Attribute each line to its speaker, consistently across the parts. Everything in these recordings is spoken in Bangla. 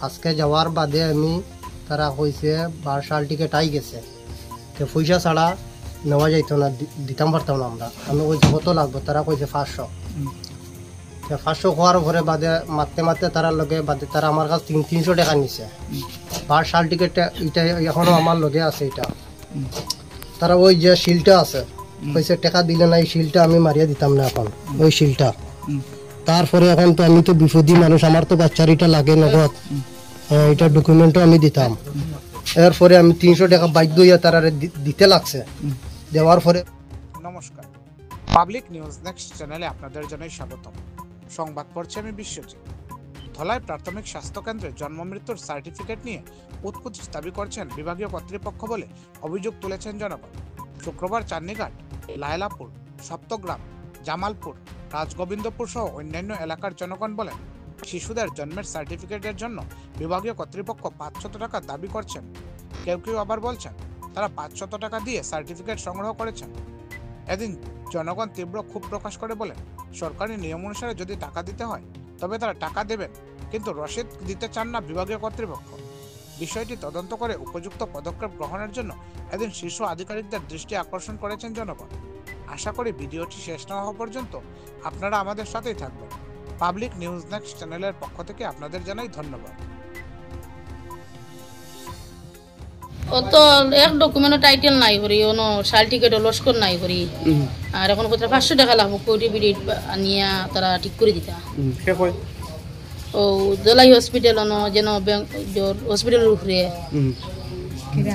Speaker 1: আজকে যাওয়ার বাদে আমি তারা কইছে 12 টিকিট আই গেছে, তো পয়সা ছাড়া নেওয়া যাইতো না, দিতাম পারতাম না আমরা। আমি কইছি কত লাগবে, তারা কইছে 500। 500 খোয়ার পরে বাদে মারতে মারতে তারা লগে বাদে তারা আমার কাছে 300 টাকা নিছে। 12 টিকিটটা এটা এখনো আমার লগে আছে। এটা তারা ওই যে শিলটা আছে কইছে টাকা দিলে না, এই শিলটা আমি মারিয়া দিতাম না এখন, ওই শিলটা। তারপরে এখন তো আমি তো বিপদী মানুষ, আমার তো বাচ্চারিটা লাগে নগদ, এটা ডকুমেন্টও আমি দিতাম। এরপরে আমি 300 টাকা বাধ্য হইয়া তারা দিতে লাগছে। দেওয়ার পরে
Speaker 2: নমস্কার, পাবলিক নিউজ নেক্সট চ্যানেলে আপনাদের জানাই স্বাগতম। সংবাদ পড়ছে আমি বিশ্বজিৎ। ধলাই প্রাথমিক স্বাস্থ্য কেন্দ্রে জন্ম মৃত্যুর সার্টিফিকেট নিয়ে উৎকুচ দাবি করছেন বিভাগীয় কর্তৃপক্ষ বলে অভিযোগ তুলেছেন জনগণ। শুক্রবার চান্নিঘাট, লায়লাপুর, সপ্তগ্রাম, জামালপুর, রাজগোবিন্দপুর সহ অন্যান্য এলাকার জনগণ বলেন, শিশুদের জন্মের সার্টিফিকেটের জন্য বিভাগীয় কর্তৃপক্ষ 500 টাকা দাবি করছেন। কেউ কেউ আবার বলছেন তারা 500 টাকা দিয়ে সার্টিফিকেট সংগ্রহ করেছেন। এদিন জনগণ তীব্র ক্ষোভ প্রকাশ করে বলেন, সরকারি নিয়ম অনুসারে যদি টাকা দিতে হয় তবে তারা টাকা দেবেন, কিন্তু রসিদ দিতে চান না বিভাগীয় কর্তৃপক্ষ। বিষয়টি তদন্ত করে উপযুক্ত পদক্ষেপ গ্রহণের জন্য এদিন শীর্ষ আধিকারিকদের দৃষ্টি আকর্ষণ করেছেন জনগণ। আশা করি ভিডিওটি শেষ না হওয়া পর্যন্ত আপনারা আমাদের সাথেই থাকবেন। পাবলিক নিউজ নেক্সট চ্যানেলের পক্ষ থেকে আপনাদের জানাই ধন্যবাদ।
Speaker 3: ও তো এক ডকুমেন্ট টাইটেল নাই করি, ওনো সার্টিফিকেট লস্কর নাই করি, আর এখন কোথা 500 টাকা লাগবো কোটি বিডি আনিয়া তারা ঠিক করে দিতা। ও দলাই হসপিটাল অন যেন হসপিটালের উপরে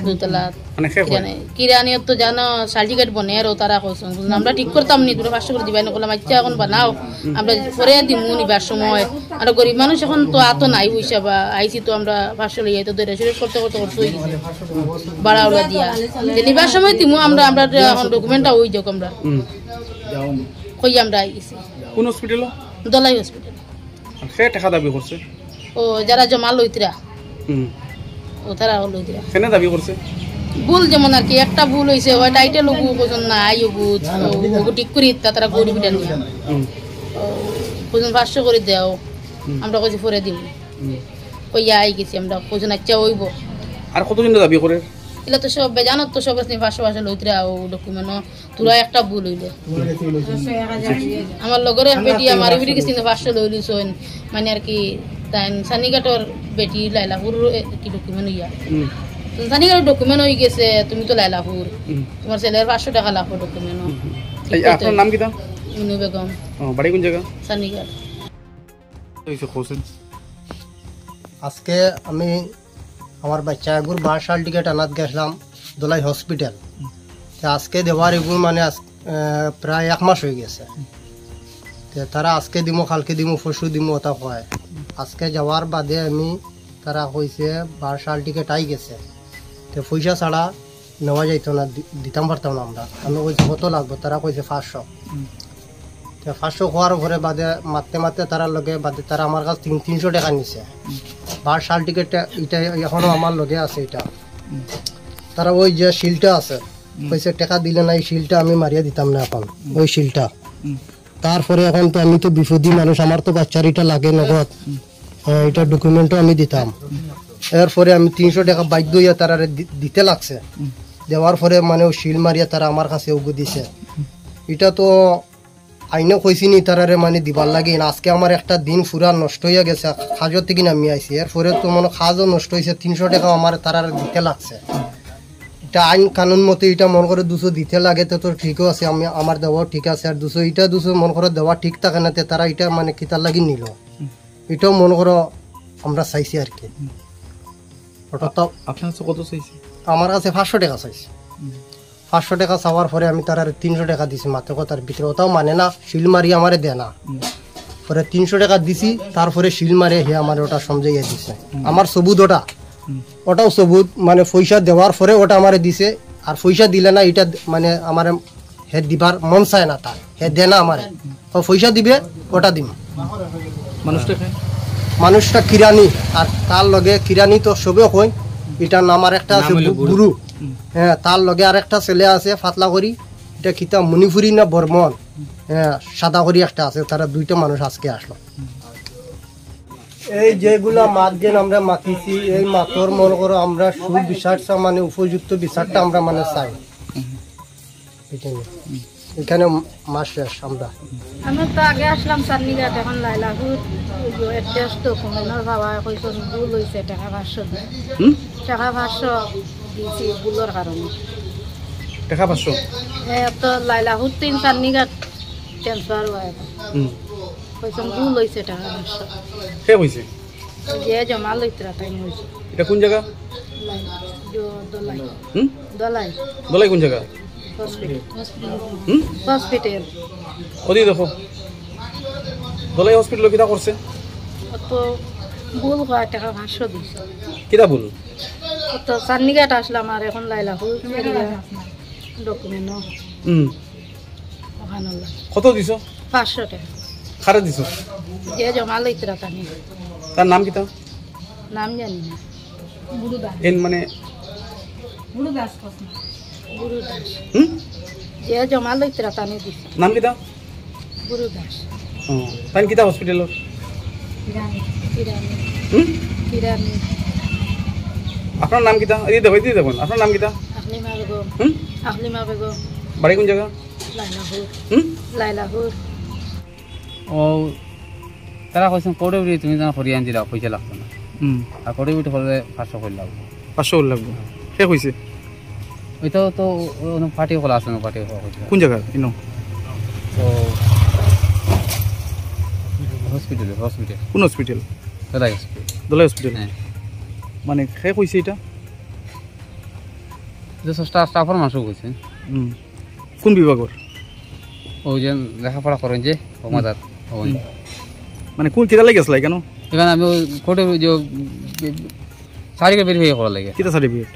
Speaker 3: দুতলা কিরানিও তো জানো সার্টিফিকেট বনে, আর তারা কইছেন আমরা ঠিক করতাম নি, তোরা 500 করে দিবাই না, বললাম আচ্ছা এখন বানাও, আমরা পরে দিমু নিবার সময়। আর গরিব মানুষ এখন তো আত নাই পয়সা, বা আইসি তো আমরা 500 লইয়া তো ধরে শুরু করতে করতে করতে বাড়াওলা দিয়া নিবার সময় দিমু আমরা, আমরা এখন ডকুমেন্টটা ওই যোগ আমরা কই আমরা আইছি।
Speaker 4: কোন হসপিটাল?
Speaker 3: দলাই হসপিটাল।
Speaker 4: সে টাকা দাবি করছে
Speaker 3: ও যারা জমা লইতরা, ও তারা লইতরা
Speaker 4: কেন দাবি করছে?
Speaker 3: ভুল যেমন আর কি একটা ভুল হয়েছে, ওই টাইটেল ওগু কোজন নাই, ওগু ঠিক করি তারা গরিব বিটা নিয়ে কোজন 500 করে দেও, আমরা কইছি পরে দিব, ওই আই গেছি আমরা কোজন আচ্ছা হইব।
Speaker 4: আর কতজন দাবি করে?
Speaker 3: এলা তো সব জানো তো, সব 500 লইতরা ও ডকুমেন্ট, তোরা একটা ভুল হইলে আমার লগরে বেটি আমার বেটি গেছি 500 লই লইছন, মানে আর কি তাই সানিঘাটর বেটি লাইলাপুর কি ডকুমেন্ট হইয়া সানিঘাটর ডকুমেন্ট হয়ে গেছে, তুমি তো লাইলাপুর, তোমার ছেলের 500 টাকা লাগবে ডকুমেন্ট।
Speaker 4: আপনার নাম কি?
Speaker 3: মিনু বেগম।
Speaker 4: বাড়ি কোন জায়গা?
Speaker 3: সানিঘাট।
Speaker 1: আজকে আমি আমার বাচ্চা এগুর 12 টিকিট আনাত গেছিলাম দলাই হসপিটাল। আজকে দেওয়ার এগুর মানে প্রায় 1 মাস হয়ে গেছে। তারা আজকে দিমো, কালকে দিমো, পরশু দিমো ওটা কয়। আজকে যাওয়ার বাদে আমি তারা কইছে 12 টিকিট আই গেছে, তো পয়সা ছাড়া নেওয়া যাইতো না, দিতাম পারতাম না আমরা। আমি কইছি কত লাগবে, তারা কইছে 500। 500 খোয়ার পরে বাদে মারতে মারতে তারা লগে বাদে তারা আমার কাছে 300 টাকা নিছে। 12 টিকিটটা এটা এখনো আমার লগে আছে। এটা তারা ওই যে শিলটা আছে কইছে টাকা দিলে না, এই শিলটা আমি মারিয়া দিতাম না এখন, ওই শিলটা। তারপরে এখন তো আমি তো বিপদী মানুষ, আমার তো বাচ্চারিটা লাগে নগদ, এটা ডকুমেন্টও আমি দিতাম। এরপরে আমি 300 টাকা বাধ্য হইয়া তারা দিতে লাগছে। দেওয়ার পরে মানে ও শিল মারিয়া তারা আমার কাছে ওগু দিছে। এটা তো আইনে কইছি নি তারারে মানে দিবার লাগে না। আজকে আমার একটা দিন পুরা নষ্ট হইয়া গেছে, খাজর থেকে নামি আইছি। এরপরে তো মানে খাজও নষ্ট হয়েছে, 300 টাকা আমার তারারে দিতে লাগছে। এটা আইন কানুন মতে এটা মন করে 200 দিতে লাগে, তো ঠিকও আছে, আমি আমার দেওয়া ঠিক আছে। আর 200 এটা 200 মন করে দেওয়া ঠিক থাকে না, তারা এটা মানে কিতার লাগি নিল, এটাও মন করো আমরা চাইছি আর কি।
Speaker 4: আপনার কত চাইছি?
Speaker 1: আমার কাছে 500 টাকা চাইছি। 500 টাকা চাওয়ার পরে আমি তার 300 টাকা দিছি মাত্র কথার ভিতরে, ওটাও মানে না, শিল মারি আমারে দেয় না। পরে 300 টাকা দিছি, তারপরে শিল মারে হে আমার ওটা সমঝাইয়া দিছে। আমার সবুত ওটাও সবুত, মানে পয়সা দেওয়ার পরে ওটা আমারে দিছে। আর পয়সা দিলে না, এটা মানে আমার হে দিবার মন চায় না, তার হে দে না আমারে, পয়সা দিবে ওটা দিম। মানুষটা কিরানি, আর তার লগে কিরানি তো সবে কই, এটার নাম আর একটা আছে গুরু। হ্যাঁ, তার লগে আর একটা ছেলে আছে ফাতলা করি, এটা কিতা মণিপুরি না বর্মন, হ্যাঁ সাদা করি একটা আছে। তারা 2টা মানুষ আজকে আসলো। এই যেগুলা মাছ যেন আমরা মাতিছি এই মাতর মনে করো আমরা সুবিচারটা মানে উপযুক্ত বিচারটা আমরা মানে চাই এখানে এখানে মাছ শেষ আমরা
Speaker 3: আমি তো আগে আসলাম চান্নিঘাট এখন লাইলাপুর অ্যাড্রেস ডকুমেন্টের বাবা কইছেন ভুল হয়েছে টাকা 500 টাকা 500 দিয়েছি ভুলের কারণে
Speaker 4: টাকা 500
Speaker 3: তো লাইলাপুর 3 চান্নিঘাট ট্রান্সফার হয় কইছেন ভুল হয়েছে টাকা 500
Speaker 4: কে হইছে
Speaker 3: যে জমা লইতরা টাইম হয়েছে
Speaker 4: এটা কোন জায়গা
Speaker 3: দলাই
Speaker 4: দলাই
Speaker 3: দলাই
Speaker 4: কোন জায়গা
Speaker 3: হসপিটাল
Speaker 4: ওদি দেখো দলাই হসপিটাল কিটা করছে
Speaker 3: তো ভুল হয় টাকা 500 দিছে
Speaker 4: কিটা ভুল
Speaker 3: তো চান্নিঘাট আসলাম আর এখন লাইলাপুর ডকুমেন্ট ওখানে
Speaker 4: কত দিছো
Speaker 3: 500 টাকা
Speaker 4: খারে দিছো
Speaker 3: যে জমা লইতরা টানি
Speaker 4: তার নাম কিটা
Speaker 3: নাম জানি না গুরু দাস
Speaker 4: এন মানে
Speaker 3: গুরু দাস যে জমা লইতরা টানি দিছে
Speaker 4: নাম কিটা
Speaker 3: গুরু দাস
Speaker 4: তাই কিটা হসপিটালত
Speaker 3: কিরানি
Speaker 4: আপনার নাম কিটা এই দেখুন আপনার নাম কিটা
Speaker 3: আকলিমা বেগম আকলিমা বেগম
Speaker 4: বাড়ি কোন জায়গা
Speaker 3: লাইলাপুর
Speaker 5: ও তারা কইছেন কোড়ে উড়ি তুমি যেন হরিয়ান দিলা পয়সা লাগতো না আর কোড়ে উঠে হলে 500 করে লাগবে
Speaker 4: 500 লাগবে কে কইছে
Speaker 5: ওইটাও তো পার্টি খোলা আছে না পার্টি খোলা
Speaker 4: কোন জায়গা ইনো
Speaker 5: তো হসপিটাল
Speaker 4: কোন হসপিটাল
Speaker 5: দাদা
Speaker 4: দলাই হসপিটাল
Speaker 5: হ্যাঁ
Speaker 4: মানে কে কইছে এটা
Speaker 5: যে স্টাফের মানুষ কইছে
Speaker 4: কোন বিভাগর
Speaker 5: ওই যে লেখাপড়া করেন যে ওমাদার ওই
Speaker 4: মানে কোন কিটা লাগে আসলে কেন
Speaker 5: এখানে আমি কোর্টে যে সারিকে ভেরিফাই করা লাগে
Speaker 4: কিটা সার্টিফিকেট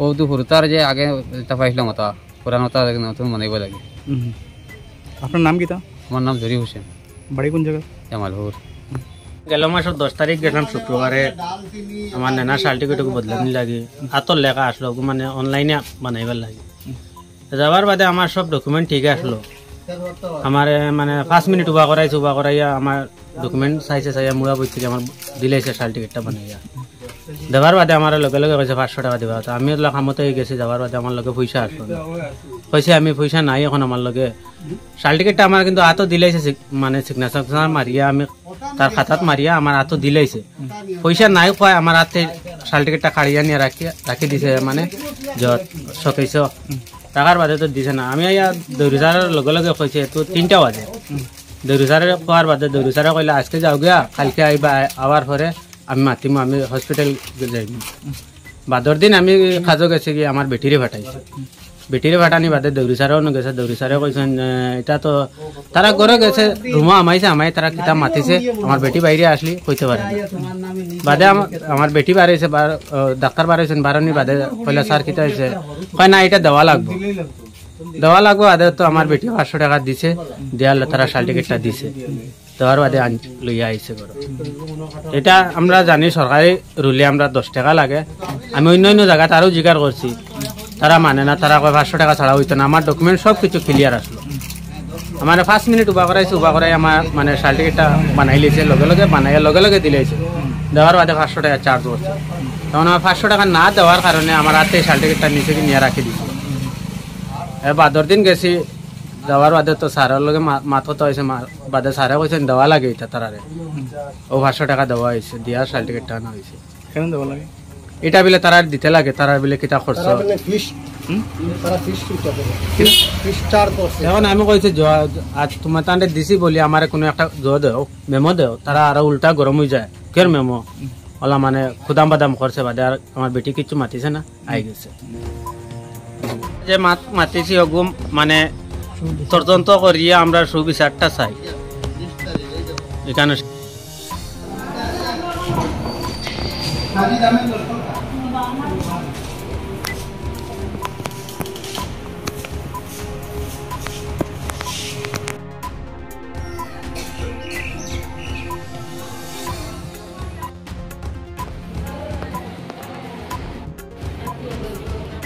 Speaker 5: ও দুপুর তার যে আগে তা পাইছিলাম ওটা পুরানো তা নতুন মানাইব লাগে
Speaker 4: আপনার নাম কিটা
Speaker 5: আমার নাম জরি হোসেন
Speaker 4: বাড়ি কোন জায়গা
Speaker 5: জামালপুর
Speaker 6: গেল মাসের 10 তারিখ গেলাম শুক্রবারে আমার নেনা সার্টিফিকেট বদলানি লাগে হাতর লেখা আসলো মানে অনলাইনে বানাইবার লাগে যাওয়ার বাদে আমার সব ডকুমেন্ট ঠিক আসলো আমার মানে 5 মিনিট উবা করাইয়া আমার ডকুমেন্ট চাইয়া মুড়া বই থেকে আমার দিলাইছে সার্টিফিকেটটা বানাইয়া দেওয়ার বাদে আমার লগে লগে কইছে 500 টাকা দিবা তো আমি কামতে গেছি যাওয়ার বাদে আমার লগে পয়সা আসলো কইছে আমি পয়সা নাই এখন আমার লগে সার্টিফিকেটটা আমার কিন্তু হাতও দিলাইছে মানে সিগনেচার মারিয়া আমি তার খাতাত মারিয়া আমার হাতও দিলাইছে পয়সা নাই কয় আমার হাতে সার্টিফিকেটটা কাড়িয়া নিয়ে রাখি দিছে মানে যত শকেছ টাকার বাদে তো দিছে না আমি দৌড়িসারের লগে লগে কইছে তো 3টা বাজে দৌড়িসারের কোয়ার বাদে দৌড়িসারে কইলে আজকে যাও গিয়া কালকে আইবা আবার পরে আমি মাতিম আমি হসপিটাল যাই বাদর দিন আমি কাজও গেছে গিয়ে আমার বেটিরে ফাটাইছে বেটিরে ফাটানি বাদে দৌড়িসারেও গেছে দৌড়িসারে কইছেন এটা তো তারা ঘরে গেছে রুমা আমাইছে তারা কিতাব মাতিছে আমার বেটি বাইরে আসলি কইতে পারে বাদে আমার বেটি বাড়াইছে ডাক্তার বাড়াইছেন বাড়ানি বাদে কইলা স্যার কিতা হয়েছে কয় না এটা দেওয়া লাগবো বাদে তো আমার বেটি 500 টাকা দিছে দেওয়ার তারা সার্টিফিকেটটা দিছে দেওয়ার বাদে লইয়া আইছে ঘরে এটা আমরা জানি সরকারি রুলে আমরা 10 টাকা লাগে আমি অন্য জায়গায় আরও জিজ্ঞাসা করছি তারা মানে না তারা কয় 500 টাকা ছাড়া হইতো না আমার ডকুমেন্ট সব কিছু ক্লিয়ার আসলো আমার 5 মিনিট উবা করাই আমার মানে সার্টিফিকেটটা বানাই লিছে লগে বানাইয়া লগে দিলাইছে দেওয়ার বাদে 500 টাকা চার্জ করছে তখন আমার 500 টাকা না দেওয়ার কারণে আমার হাতে সার্টিফিকেটটা নিচে নিয়ে রাখি দিছে বাদর দিন গেছি দেওয়ার বাদে তো স্যারের লগে মাথা তো হয়েছে বাদে স্যারে কইছেন দেওয়া লাগে এটা তারারে ও 500 টাকা দেওয়া হয়েছে দেওয়ার সার্টিফিকেটটা আনা হয়েছে
Speaker 4: কেন দেওয়া লাগে
Speaker 6: এটা বিলে তারা দিতে লাগে তারা বিলে কিতা খরচ এখন আমি কইছি আজ তোমার তান্ডে দিছি বলি আমার কোনো একটা মেমো দেও তারা আরো উল্টা গরম হয়ে যায় কের মেমো ওলা মানে খুদাম বাদাম করছে বাদে আর আমার বেটি কিছু মাতিছে না আই গেছে যে মাতিছি ওগুম মানে তদন্ত করিয়া আমরা সুবিচারটা চাই এখানে